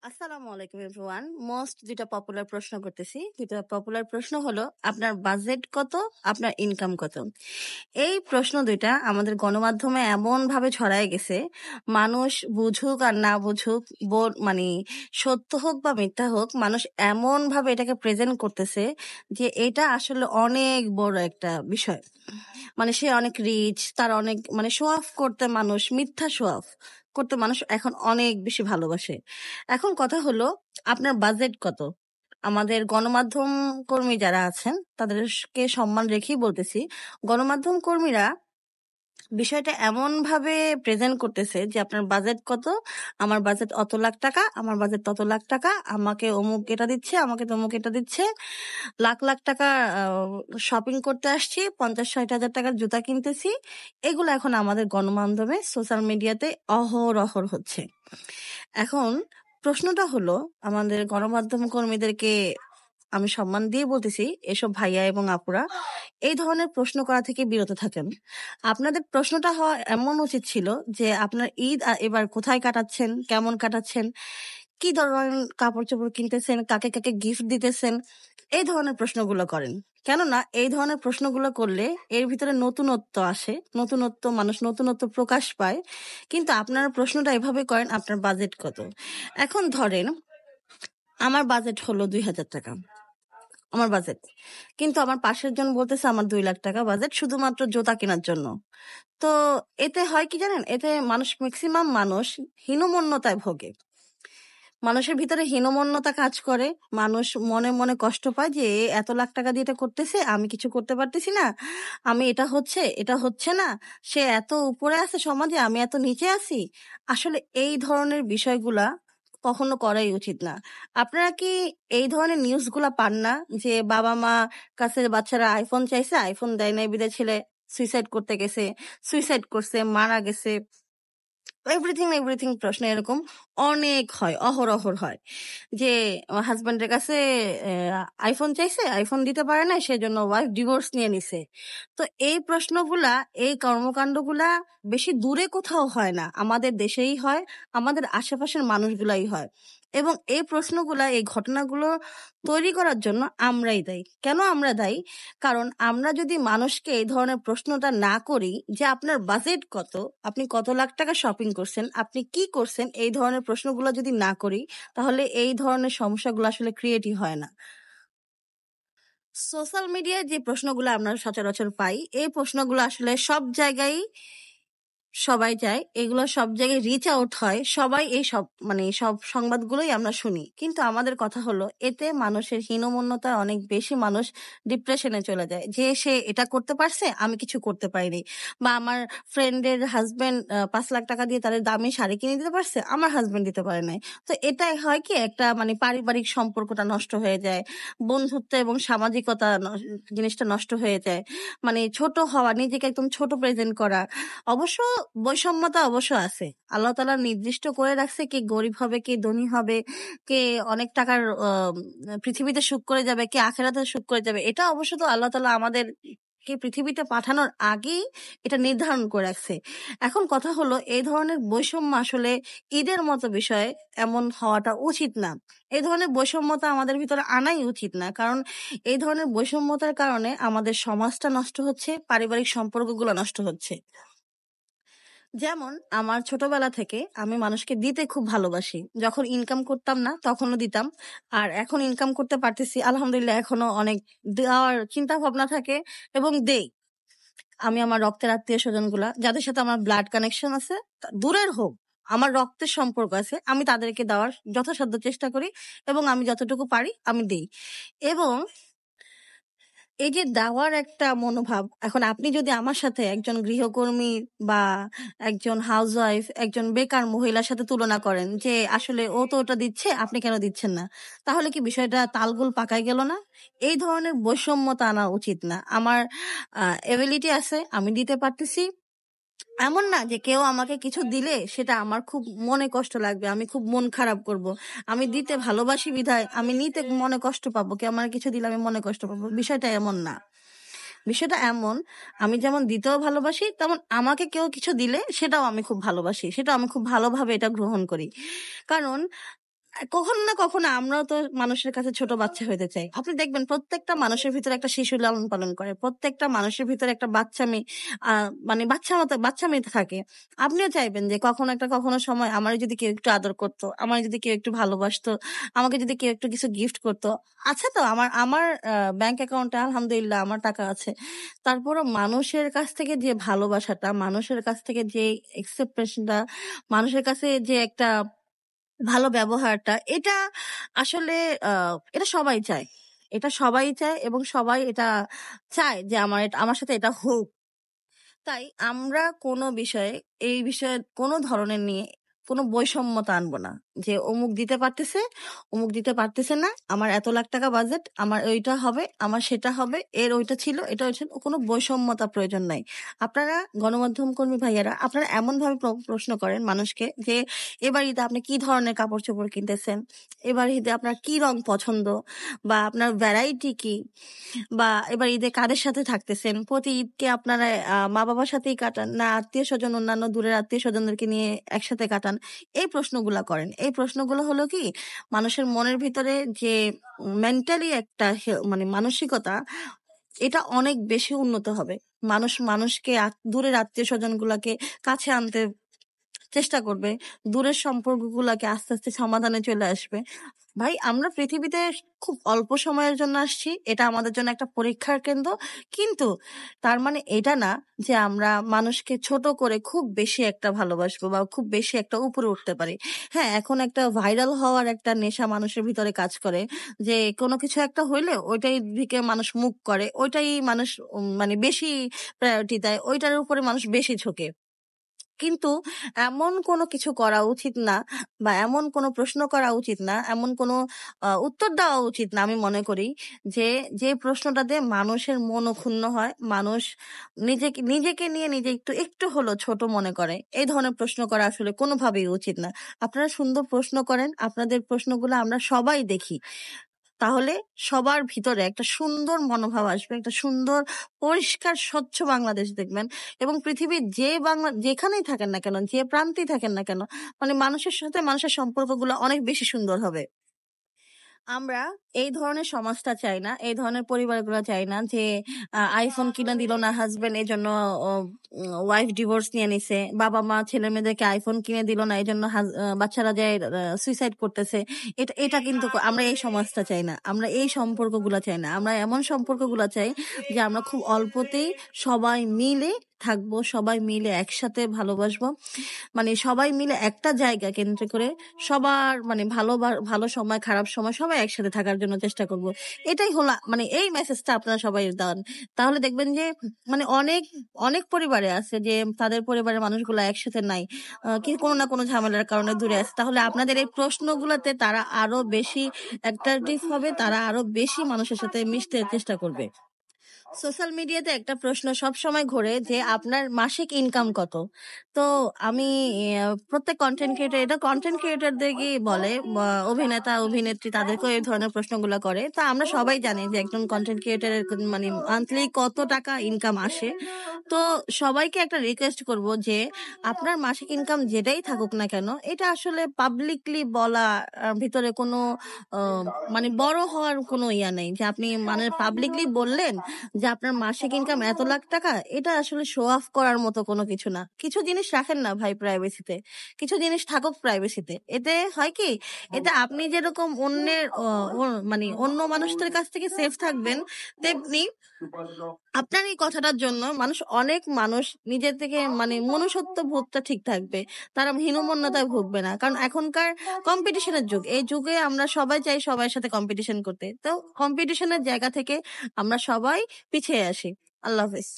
আসসালামু আলাইকুম everyone. Most যেটা পপুলার প্রশ্ন করতেছি, যেটা পপুলার প্রশ্ন হলো আপনার বাজেট কত, আপনার ইনকাম কত। এই প্রশ্ন দুইটা আমাদের গণমাধ্যমে এমন ভাবে ছড়ায় গেছে, মানুষ বুঝুক আর না বুঝুক, মানে সত্য হোক বা মিথ্যা হোক, মানুষ এমন ভাবে এটাকে প্রেজেন্ট করতেছে যে এটা আসলে অনেক বড় একটা বিষয়। মানে সে অনেক রিচ, তার অনেক মানে শো অফ করতে মানুষ, মিথ্যা শো অফ করতে মানুষ এখন অনেক বেশি ভালোবাসে। এখন কথা হলো আপনার বাজেট কত। আমাদের গণমাধ্যম কর্মী যারা আছেন তাদেরকে সম্মান রেখেই বলতেছি, গণমাধ্যম কর্মীরা বিষয়টা এমন ভাবে প্রেজেন্ট করতেছে যে আপনার বাজেট কত, আমার বাজেট অত লাখ টাকা, আমার বাজেট তত লাখ টাকা, আমাকে অমুক এটা দিচ্ছে, আমাকে তমুক এটা দিচ্ছে, লাখ লাখ টাকা শপিং করতে আসছি, 50-60 হাজার টাকার জুতা কিনতেছি। এগুলো এখন আমাদের গণমাধ্যমে সোশ্যাল মিডিয়াতে অহরহ হচ্ছে। এখন প্রশ্নটা হলো, আমাদের গণমাধ্যম কর্মীদেরকে আমি সম্মান দিয়ে বলতেছি, এসব ভাইয়া এবং আপুরা এই ধরনের প্রশ্ন করা থেকে বিরত থাকেন। আপনাদের প্রশ্নটা হওয়া এমন উচিত ছিল যে আপনার ঈদ এবার কোথায় কাটাচ্ছেন, কেমন কাটাচ্ছেন, কি ধরনের কাপড় চোপড় কিনতেছেন, কাকে কাকে গিফট দিতেছেন, এই ধরনের প্রশ্নগুলো করেন। কেননা এই ধরনের প্রশ্নগুলো করলে এর ভিতরে নতুনত্ব আসে, নতুনত্ব, মানুষ নতুনত্ব প্রকাশ পায়। কিন্তু আপনারা প্রশ্নটা এভাবে করেন আপনার বাজেট কত। এখন ধরেন আমার বাজেট হলো 2,000 টাকা, আমার বাজেট, কিন্তু আমার পাশের জন বলতেছে আমার 2 লাখ টাকা বাজেট শুধুমাত্র জুতা কেনার জন্য। তো এতে হয় কি জানেন, এতে মানুষ, ম্যাক্সিমাম মানুষ হীনমন্যতায় ভোগে, মানুষের ভিতরে হীনমন্যতা কাজ করে, মানুষ মনে মনে কষ্ট পায় যে এ এত লাখ টাকা দিয়ে এটা করতেছে, আমি কিছু করতে পারতেছি না, আমি এটা হচ্ছে না, সে এত উপরে আছে সমাজে, আমি এত নিচে আছি। আসলে এই ধরনের বিষয়গুলা কখনো করাই উচিত না। আপনারা কি এই ধরনের নিউজগুলা পান না যে বাবা মা কাছে বাচ্চারা আইফোন চাইছে, আইফোন দেয় নাই বিধায় ছেলে সুইসাইড করতে গেছে, সুইসাইড করছে, মারা গেছে, এভরিথিং এভরিথিং প্রশ্ন এরকম অনেক হয়, অহরহ হয় যে হাজবেন্ডের কাছে আইফোন চাইছে, আইফোন দিতে পারে না, সেজন্য ওয়াইফ ডিভোর্স নিয়ে নিছে। তো এই প্রশ্নগুলা, এই কর্মকাণ্ডগুলা বেশি দূরে কোথাও হয় না, আমাদের দেশেই হয়, আমাদের আশেপাশের মানুষগুলাই হয়। এবং এই প্রশ্নগুলা, এই ঘটনাগুলো তৈরি করার জন্য আমরাই দায়ী। কেন আমরা দায়ী? কারণ আমরা যদি মানুষকে এই ধরনের প্রশ্নটা না করি যে আপনার বাজেট কত, আপনি কত লাখ টাকা শপিং করছেন, আপনি কি করছেন, এই ধরনের প্রশ্নগুলো যদি না করি, তাহলে এই ধরনের সমস্যাগুলো আসলে ক্রিয়েটই হয় না। সোশ্যাল মিডিয়ায় যে প্রশ্নগুলো আমরা সচরাচর পাই, এই প্রশ্নগুলো আসলে সব জায়গায় সবাই চায়, এগুলো সব জায়গায় রিচ আউট হয়, সবাই এই সব মানে সব সংবাদগুলোই আমরা শুনি। কিন্তু আমাদের কথা হলো, এতে মানুষের হীনমন্যতায় অনেক বেশি মানুষ ডিপ্রেশনে চলে যায় যে সে এটা করতে পারছে, আমি কিছু করতে পারিনি, বা আমার ফ্রেন্ডের হাজবেন্ড 5 লাখ টাকা দিয়ে তাদের দামি শাড়ি কিনে দিতে পারছে, আমার হাজবেন্ড দিতে পারে নাই। তো এটাই হয় কি, একটা মানে পারিবারিক সম্পর্কটা নষ্ট হয়ে যায়, বন্ধুত্ব এবং সামাজিকতা জিনিসটা নষ্ট হয়ে যায়, মানে ছোট হওয়া, নিজেকে একদম ছোট প্রেজেন্ট করা। অবশ্য বৈষম্যতা অবশ্য আছে, আল্লাহ তাআলা নির্দিষ্ট করে রাখছে কে গরিব হবে, কে ধনী হবে, কে অনেক টাকার পৃথিবীতে সুখ করে যাবে, কে আখেরাতে সুখ করে যাবে। এটা অবশ্য তো আল্লাহ তাআলা আমাদের কে পৃথিবীতে পাঠানোর আগেই এটা নির্ধারণ করে রাখছে। এখন কথা হলো, এই ধরনের বৈষম্য আসলে ঈদের মতো বিষয়ে এমন হওয়াটা উচিত না। এই ধরনের বৈষম্যতা আমাদের ভিতরে আনাই উচিত না, কারণ এই ধরনের বৈষম্যতার কারণে আমাদের সমাজটা নষ্ট হচ্ছে, পারিবারিক সম্পর্কগুলো নষ্ট হচ্ছে। যেমন আমার ছোটবেলা থেকে আমি মানুষকে দিতে খুব ভালোবাসি, যখন ইনকাম করতাম না তখনও দিতাম, আর এখন ইনকাম করতে পারতেছি আলহামদুলিল্লাহ, এখনো অনেক দেওয়ার চিন্তা ভাবনা থাকে এবং দেই। আমি আমার রক্তের আত্মীয় স্বজন গুলা, যাদের সাথে আমার ব্লাড কানেকশন আছে, দূরের হোক, আমার রক্তের সম্পর্ক আছে, আমি তাদেরকে দেওয়ার যথাসাধ্য চেষ্টা করি এবং আমি যতটুকু পারি আমি দিই। এবং এই যে দেওয়ার একটা মনোভাব, এখন আপনি যদি আমার সাথে একজন গৃহকর্মী বা একজন হাউসওয়াইফ, একজন বেকার মহিলার সাথে তুলনা করেন যে আসলে ও তো ওটা দিচ্ছে, আপনি কেন দিচ্ছেন না, তাহলে কি বিষয়টা তালগোল পাকায় গেল না? এই ধরনের বৈষম্যতা আনা উচিত না। আমার এবিলিটি আছে, আমি দিতে পারতেছি, এমন না যে কেউ আমাকে কিছু দিলে সেটা আমার খুব মনে কষ্ট লাগবে, আমি খুব মন খারাপ করব। আমি দিতে ভালোবাসি বিধায় আমি নিতে মনে কষ্ট পাবো, কেউ আমার কিছু দিলে আমি মনে কষ্ট পাবো, বিষয়টা এমন না। বিষয়টা এমন, আমি যেমন দিতেও ভালোবাসি, তেমন আমাকে কেউ কিছু দিলে সেটাও আমি খুব ভালোবাসি, সেটা আমি খুব ভালোভাবে এটা গ্রহণ করি। কারণ কখনো না কখনো আমরাও তো মানুষের কাছে ছোট বাচ্চা হইতে চাই। আপনি দেখবেন প্রত্যেকটা মানুষের ভিতরে একটা শিশু লালন পালন করে, প্রত্যেকটা মানুষের ভিতরে একটা বাচ্চামি মানে বাচ্চামি থাকে। আপনিও চাইবেন যে কখনো সময় আমার যদি কেউ একটু আদর করতো, আমার যদি কেউ একটু ভালোবাসতো, আমাকে যদি কেউ একটু কিছু গিফট করতো। আচ্ছা, তো আমার আমার ব্যাংক অ্যাকাউন্টে আলহামদুলিল্লাহ আমার টাকা আছে, তারপরও মানুষের কাছ থেকে যে ভালোবাসাটা, মানুষের কাছ থেকে যে এক্সেপ্টেশনটা, মানুষের কাছে যে একটা ভালো ব্যবহারটা, এটা আসলে এটা সবাই চায়। এটা সবাই চায় এবং সবাই এটা চায় যে আমার সাথে এটা হোক। তাই আমরা কোনো বিষয়ে, এই বিষয়ে কোনো ধরনের নিয়ে কোনো বৈষম্যতা আনবো না যে অমুক দিতে পারতেছে, অমুক দিতে পারতেছে না, আমার এত লাখ টাকা বাজেট, আমার ওইটা হবে, আমার সেটা হবে, এর ওইটা ছিল, এটা ছিল, কোনো বৈষম্যতা প্রয়োজন নাই। আপনারা গণমাধ্যম কর্মী ভাইয়ারা, আপনারা এমন ভাবে প্রশ্ন করেন মানুষকে যে এবার ঈদে আপনি কি ধরনের কাপড় চোপড় কিনতেছেন, এবার ঈদে আপনার কি রং পছন্দ, বা আপনার ভ্যারাইটি কি, বা এবার ঈদে কাদের সাথে থাকতেছেন, প্রতি ঈদকে আপনারা মা বাবার সাথেই কাটান না আত্মীয় স্বজন, অন্যান্য দূরের আত্মীয় স্বজনদেরকে নিয়ে একসাথে কাটান। এই প্রশ্নগুলা করেন। এই প্রশ্নগুলো হলো কি, মানুষের মনের ভিতরে যে মেন্টালি একটা মানে মানসিকতা, এটা অনেক বেশি উন্নত হবে। মানুষকে দূরের আত্মীয় স্বজন গুলাকে কাছে আনতে চেষ্টা করবে, দূরের সম্পর্কগুলোকে আস্তে আস্তে সমাধানে চলে আসবে। ভাই, আমরা পৃথিবীতে খুব অল্প সময়ের জন্য আসছি, এটা আমাদের জন্য একটা পরীক্ষার কেন্দ্র। কিন্তু তার মানে এটা না যে আমরা মানুষকে ছোট করে খুব বেশি একটা ভালোবাসবো বা খুব বেশি একটা উপরে উঠতে পারি। হ্যাঁ, এখন একটা ভাইরাল হওয়ার একটা নেশা মানুষের ভিতরে কাজ করে, যে কোনো কিছু একটা হইলে ওইটাই দিকে মানুষ মুখ করে, ওইটাই মানুষ মানে বেশি প্রায়োরিটি দেয়, ওইটার উপরে মানুষ বেশি ঝোঁকে। কিন্তু এমন কোনো কিছু করা উচিত না, বা এমন কোনো প্রশ্ন করা উচিত না, এমন কোনো উত্তর দেওয়া উচিত না, আমি মনে করি যে যে প্রশ্নটাতে মানুষের মনও ক্ষুণ্ণ হয়, মানুষ নিজেকে নিয়ে নিজে একটু একটু হলো ছোট মনে করে, এই ধরনের প্রশ্ন করা আসলে কোনোভাবেই উচিত না। আপনারা সুন্দর প্রশ্ন করেন, আপনাদের প্রশ্নগুলো আমরা সবাই দেখি, তাহলে সবার ভিতরে একটা সুন্দর মনোভাব আসবে, একটা সুন্দর পরিষ্কার স্বচ্ছ বাংলাদেশ দেখবেন। এবং পৃথিবীর যেখানেই থাকেন না কেন, যে প্রান্তেই থাকেন না কেন, মানে মানুষের সাথে মানুষের সম্পর্কগুলো অনেক বেশি সুন্দর হবে। আমরা এই ধরনের সমাজটা চাই না, এই ধরনের পরিবারগুলো চাই না যে আইফোন কিনে দিল না হাজবেন্ড, এই জন্য ওয়াইফ ডিভোর্স নিয়ে নিছে, বাবা মা ছেলে মেয়েদেরকে আইফোন কিনে দিল না, এই জন্য বাচ্চারা যায় সুইসাইড করতেছে। এটা কিন্তু আমরা এই সমাজটা চাই না, আমরা এই সম্পর্কগুলো চাই না। আমরা এমন সম্পর্কগুলো চাই যে আমরা খুব অল্পতেই সবাই মিলে থাকবো, সবাই মিলে একসাথে ভালোবাসবো, মানে সবাই মিলে একটা জায়গা কেন্দ্র করে সবার মানে ভালো সময় খারাপ সময় সবাই একসাথে থাকার জন্য চেষ্টা করব। এটাই হলো মানে এই মেসেজটা আপনারা সবাই দেন। তাহলে দেখবেন যে মানে অনেক অনেক পরিবারে আছে যে তাদের পরিবারের মানুষগুলো একসাথে নাই, কি কোনো না কোনো ঝামেলার কারণে দূরে আছে। তাহলে আপনাদের এই প্রশ্নগুলোতে তারা আরো বেশি অ্যাট্রাকটিভ হবে, তারা আরো বেশি মানুষের সাথে মিশতে চেষ্টা করবে। সোশ্যাল মিডিয়াতে একটা প্রশ্ন সব সময় ঘোরে যে আপনার মাসিক ইনকাম কত। তো আমি প্রত্যেক কন্টেন্ট ক্রিয়েটরদেরকে বলে, অভিনেতা অভিনেত্রী তাদেরকেও এই ধরনের প্রশ্নগুলো করে। তা আমরা সবাই জানি যে একজন কন্টেন্ট ক্রিয়েটরের মানে মান্থলি কত টাকা ইনকাম আসে। তো সবাইকে একটা রিকোয়েস্ট করব যে আপনার মাসিক ইনকাম যেটাই থাকুক না কেন, এটা আসলে পাবলিকলি বলা ভিতরে কোনো আহ, মানে বড় হওয়ার কোনো ইয়া নেই যে আপনি মানে পাবলিকলি বললেন যে আপনার মাসিক ইনকাম এত লাখ টাকা, এটা আসলে শো অফ করার মতো কোনো কিছু না। কিছু জিনিস রাখেন না ভাই প্রাইভেসিতে, কিছু জিনিস থাকুক প্রাইভেসিতে। এতে হয় কি, এতে আপনি যেরকম অন্যের মানে অন্য মানুষদের কাছ থেকে সেফ থাকবেন, তেমনি আপনার এই কথাটার জন্য অনেক মানুষ নিজের থেকে মানে মনুষ্যত্ব বোধটা ঠিক থাকবে, তারা হীনমন্যতায় ভুগবে না। কারণ এখনকার কম্পিটিশনের যুগ, এই যুগে আমরা সবাই চাই সবার সাথে কম্পিটিশন করতে, তো কম্পিটিশনের জায়গা থেকে আমরা সবাই পিছিয়ে আসি। আল্লাহ হাফেজ।